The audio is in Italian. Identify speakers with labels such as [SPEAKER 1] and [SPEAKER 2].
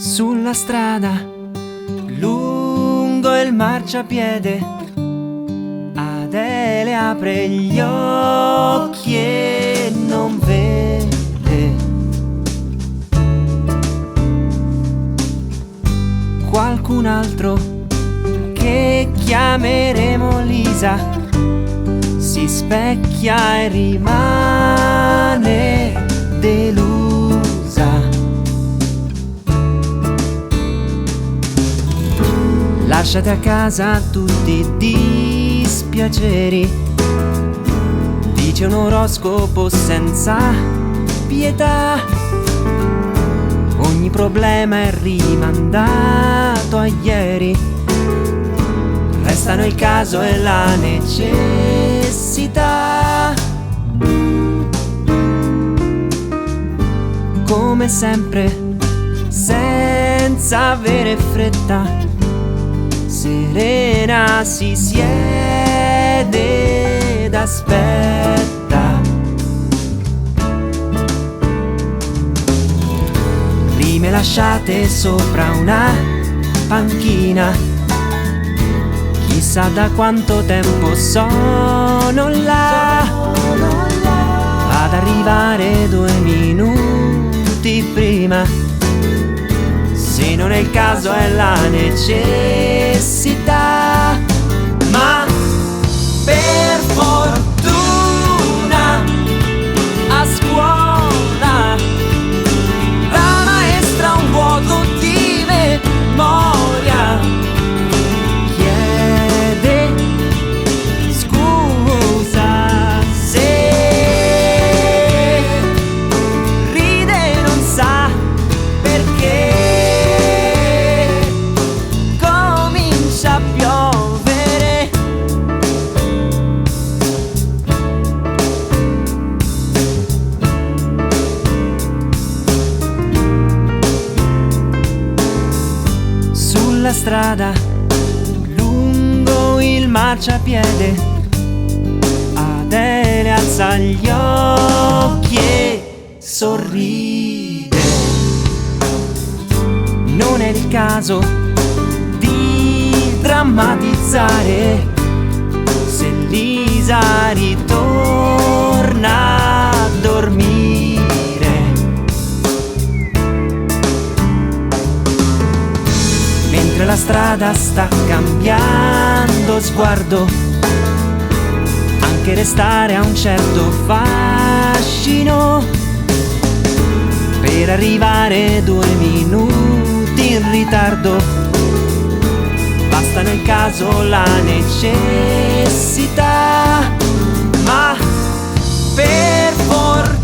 [SPEAKER 1] Sulla strada, lungo il marciapiede, Adele apre gli occhi e non vede. Qualcun altro che chiameremo Lisa si specchia e rimane delusa. Lasciate a casa tutti i dispiaceri, dice un oroscopo senza pietà. Ogni problema è rimandato a ieri, restano il caso e la necessità. Come sempre, senza avere fretta, serena si siede ed aspetta. Rime lasciate sopra una panchina, chissà da quanto tempo sono là, ad arrivare 2 minuti prima. Se non è il caso è la necessità. Ma per fortuna a scuola la maestra ha un vuoto di memoria, chiede scusa se ride e non sa perché. Sulla strada, lungo il marciapiede, Adele alza gli occhi e sorride. Non è il caso di drammatizzare, se Lisa ritorna a dormire. La strada sta cambiando sguardo, anche restare ha un certo fascino. Per arrivare 2 minuti in ritardo, basta nel caso la necessità. Ma per fortuna